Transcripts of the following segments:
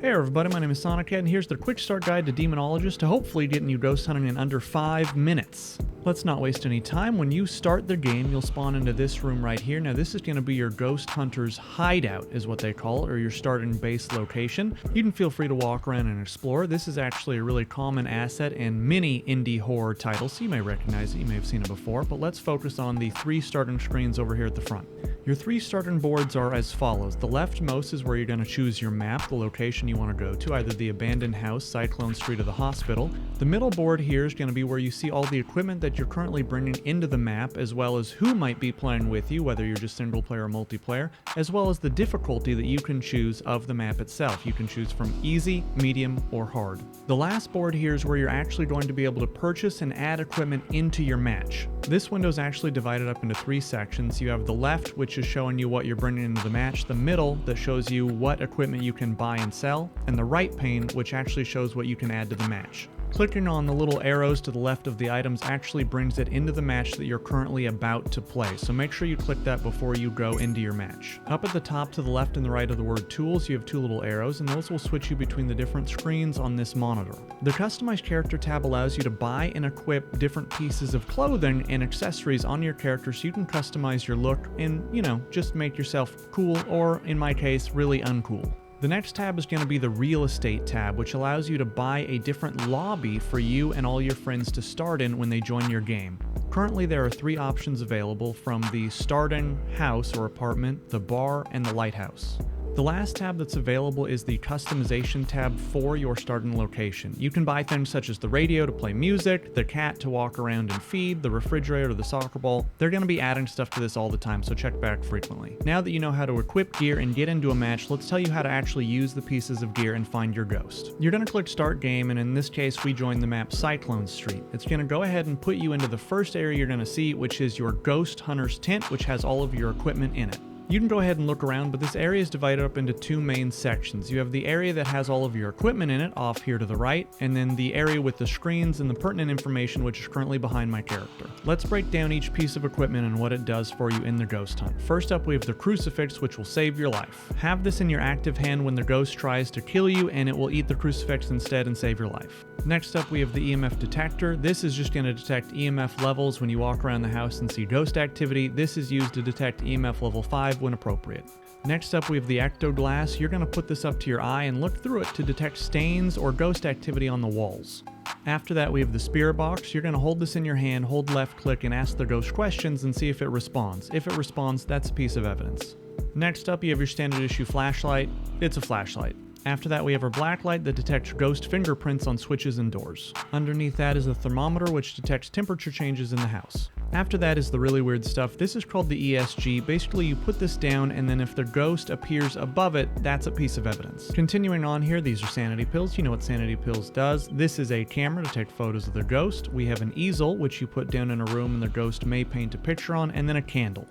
Hey everybody, my name is Sonoket, and here's the quick start guide to Demonologist to hopefully getting you ghost hunting in under 5 minutes. Let's not waste any time. When you start the game, you'll spawn into this room right here. Now this is going to be your ghost hunter's hideout is what they call it, or your starting base location. You can feel free to walk around and explore. This is actually a really common asset in many indie horror titles, so you may recognize it, you may have seen it before, but let's focus on the 3 starting screens over here at the front. Your 3 starting boards are as follows. The leftmost is where you're going to choose your map, the location you want to go to, either the abandoned house, Cyclone Street, or the hospital. The middle board here is going to be where you see all the equipment that you're currently bringing into the map, as well as who might be playing with you, whether you're just single player or multiplayer, as well as the difficulty that you can choose of the map itself. You can choose from easy, medium, or hard. The last board here is where you're actually going to be able to purchase and add equipment into your match. This window is actually divided up into 3 sections. You have the left, which is showing you what you're bringing into the match, the middle that shows you what equipment you can buy and sell, and the right pane, which actually shows what you can add to the match. Clicking on the little arrows to the left of the items actually brings it into the match that you're currently about to play, so make sure you click that before you go into your match. Up at the top to the left and the right of the word tools, you have 2 little arrows, and those will switch you between the different screens on this monitor. The Customize Character tab allows you to buy and equip different pieces of clothing and accessories on your character so you can customize your look and, just make yourself cool, or in my case, really uncool. The next tab is going to be the Real Estate tab, which allows you to buy a different lobby for you and all your friends to start in when they join your game. Currently there are 3 options available, from the starting house or apartment, the bar, and the lighthouse. The last tab that's available is the Customization tab for your starting location. You can buy things such as the radio to play music, the cat to walk around and feed, the refrigerator to the soccer ball. They're going to be adding stuff to this all the time, so check back frequently. Now that you know how to equip gear and get into a match, let's tell you how to actually use the pieces of gear and find your ghost. You're going to click Start Game, and in this case we join the map Cyclone Street. It's going to go ahead and put you into the first area you're going to see, which is your Ghost Hunter's Tent, which has all of your equipment in it. You can go ahead and look around, but this area is divided up into 2 main sections. You have the area that has all of your equipment in it, off here to the right, and then the area with the screens and the pertinent information, which is currently behind my character. Let's break down each piece of equipment and what it does for you in the ghost hunt. First up, we have the CRUCIFIX, which will save your life. Have this in your active hand when the ghost tries to kill you, and it will eat the CRUCIFIX instead and save your life. Next up, we have the EMF detector. This is just going to detect EMF levels when you walk around the house and see ghost activity. This is used to detect EMF level 5 when appropriate. Next up, we have the ECTO glass. You're going to put this up to your eye and look through it to detect stains or ghost activity on the walls. After that, we have the spirit box. You're going to hold this in your hand, hold left click, and ask the ghost questions and see if it responds. If it responds, that's a piece of evidence. Next up, you have your standard issue flashlight. It's a flashlight. After that, we have our BLACKLIGHT that detects ghost fingerprints on switches and doors. Underneath that is a thermometer, which detects temperature changes in the house. After that is the really weird stuff. This is called the ESG. Basically, you put this down, and then if the ghost appears above it, that's a piece of evidence. Continuing on here, these are sanity pills. You know what sanity pills does. This is a camera to take photos of the ghost. We have an easel, which you put down in a room and the ghost may paint a picture on, and then a candle.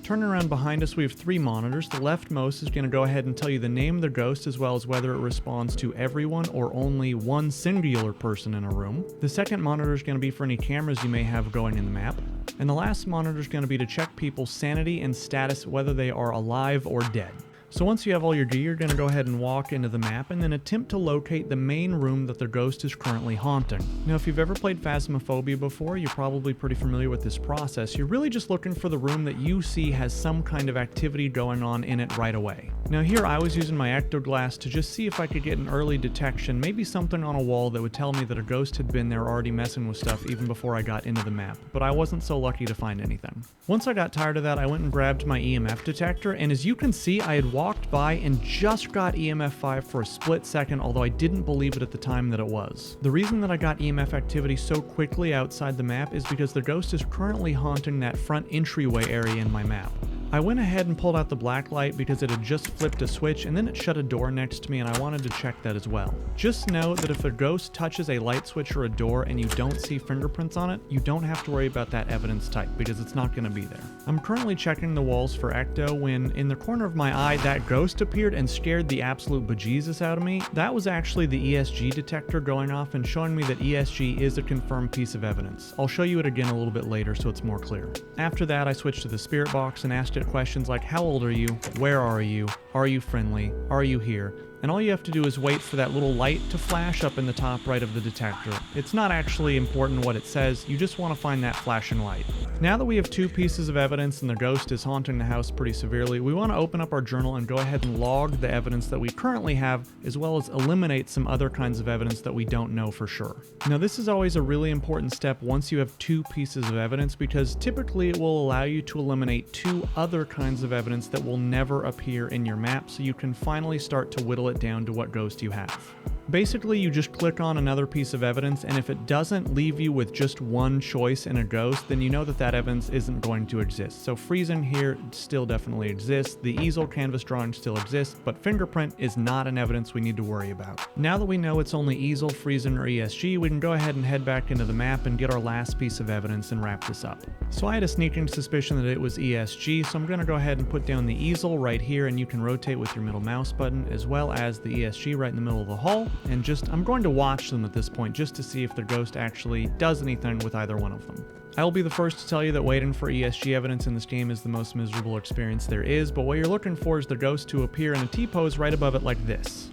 Turning around behind us, we have 3 monitors. The leftmost is going to go ahead and tell you the name of the ghost, as well as whether it responds to everyone or only one singular person in a room. The second monitor is going to be for any cameras you may have going in the map. And the last monitor is going to be to check people's sanity and status, whether they are alive or dead. So once you have all your gear, you're going to go ahead and walk into the map and then attempt to locate the main room that the ghost is currently haunting. Now, if you've ever played Phasmophobia before, you're probably pretty familiar with this process. You're really just looking for the room that you see has some kind of activity going on in it right away. Now here, I was using my ECTO glass to just see if I could get an early detection, maybe something on a wall that would tell me that a ghost had been there already messing with stuff even before I got into the map, but I wasn't so lucky to find anything. Once I got tired of that, I went and grabbed my EMF detector, and as you can see, I had walked by and just got EMF 5 for a split second, although I didn't believe it at the time that it was. The reason that I got EMF activity so quickly outside the map is because the ghost is currently haunting that front entryway area in my map. I went ahead and pulled out the BLACKLIGHT because it had just flipped a switch, and then it shut a door next to me, and I wanted to check that as well. Just know that if a ghost touches a light switch or a door and you don't see fingerprints on it, you don't have to worry about that evidence type because it's not going to be there. I'm currently checking the walls for ECTO when in the corner of my eye that ghost appeared and scared the absolute bejesus out of me. That was actually the ESG detector going off and showing me that ESG is a confirmed piece of evidence. I'll show you it again a little bit later so it's more clear. After that, I switched to the spirit box and asked it questions like, how old are you? Where are you? Are you friendly? Are you here? And all you have to do is wait for that little light to flash up in the top right of the detector. It's not actually important what it says, you just want to find that flashing light. Now that we have 2 pieces of evidence and the ghost is haunting the house pretty severely, we want to open up our journal and go ahead and log the evidence that we currently have, as well as eliminate some other kinds of evidence that we don't know for sure. Now this is always a really important step once you have 2 pieces of evidence, because typically it will allow you to eliminate 2 other kinds of evidence that will never appear in your map, so you can finally start to whittle it down to what ghost you have. Basically, you just click on another piece of evidence, and if it doesn't leave you with just one choice in a ghost, then you know that that evidence isn't going to exist. So freezing here still definitely exists, the easel canvas drawing still exists, but fingerprint is not an evidence we need to worry about. Now that we know it's only easel, freezing, or ESG, we can go ahead and head back into the map and get our last piece of evidence and wrap this up. So I had a sneaking suspicion that it was ESG, so I'm going to go ahead and put down the easel right here, and you can rotate with your middle mouse button, as well as the ESG right in the middle of the hall. And I'm going to watch them at this point just to see if the ghost actually does anything with either one of them. I will be the first to tell you that waiting for ESG evidence in this game is the most miserable experience there is, but what you're looking for is the ghost to appear in a T-pose right above it like this.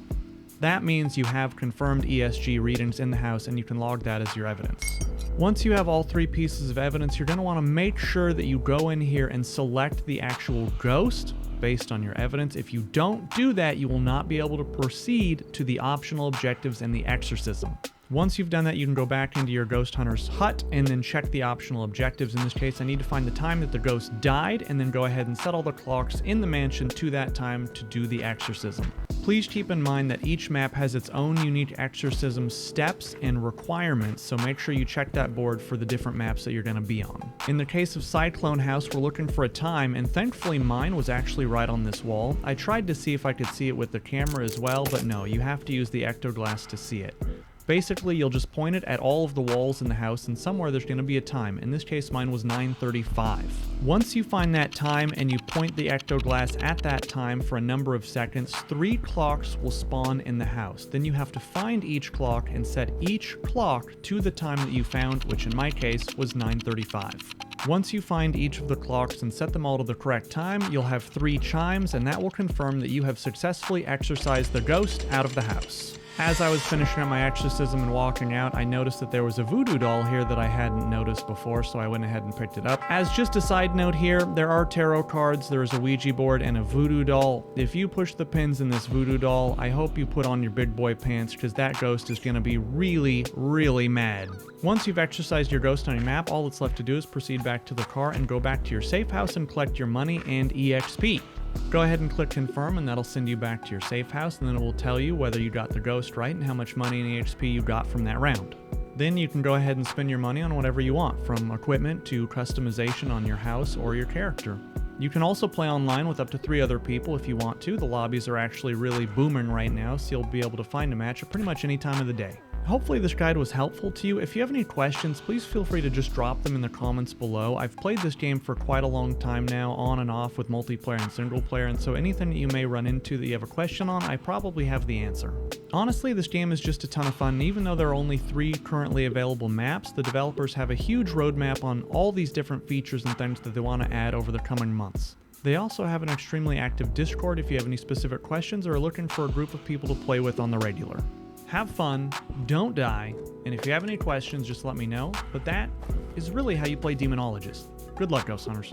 That means you have confirmed ESG readings in the house, and you can log that as your evidence. Once you have all 3 pieces of evidence, you're going to want to make sure that you go in here and select the actual ghost based on your evidence. If you don't do that, you will not be able to proceed to the optional objectives and the exorcism. Once you've done that, you can go back into your ghost hunter's hut and then check the optional objectives. In this case, I need to find the time that the ghost died and then go ahead and set all the clocks in the mansion to that time to do the exorcism. Please keep in mind that each map has its own unique exorcism steps and requirements, so make sure you check that board for the different maps that you're going to be on. In the case of Cyclone House, we're looking for a time, and thankfully mine was actually right on this wall. I tried to see if I could see it with the camera as well, but no, you have to use the ecto glass to see it. Basically, you'll just point it at all of the walls in the house, and somewhere there's going to be a time. In this case, mine was 9:35. Once you find that time and you point the ecto glass at that time for a number of seconds, 3 clocks will spawn in the house. Then you have to find each clock and set each clock to the time that you found, which in my case was 9:35. Once you find each of the clocks and set them all to the correct time, you'll have 3 chimes, and that will confirm that you have successfully exorcised the ghost out of the house. As I was finishing up my exorcism and walking out, I noticed that there was a voodoo doll here that I hadn't noticed before, so I went ahead and picked it up. As just a side note here, there are tarot cards, there is a Ouija board, and a voodoo doll. If you push the pins in this voodoo doll, I hope you put on your big boy pants, because that ghost is going to be really, really mad. Once you've exorcised your ghost on your map, all that's left to do is proceed back to the car and go back to your safe house and collect your money and EXP. Go ahead and click confirm, and that'll send you back to your safe house, and then it will tell you whether you got the ghost right and how much money and EXP you got from that round. Then you can go ahead and spend your money on whatever you want, from equipment to customization on your house or your character. You can also play online with up to 3 other people if you want to. The lobbies are actually really booming right now, so you'll be able to find a match at pretty much any time of the day. Hopefully this guide was helpful to you. If you have any questions, please feel free to just drop them in the comments below. I've played this game for quite a long time now, on and off with multiplayer and single player, and so anything that you may run into that you have a question on, I probably have the answer. Honestly, this game is just a ton of fun, and even though there are only 3 currently available maps, the developers have a huge roadmap on all these different features and things that they want to add over the coming months. They also have an extremely active Discord if you have any specific questions or are looking for a group of people to play with on the regular. Have fun, don't die, and if you have any questions, just let me know. But that is really how you play Demonologist. Good luck, Ghost Hunters.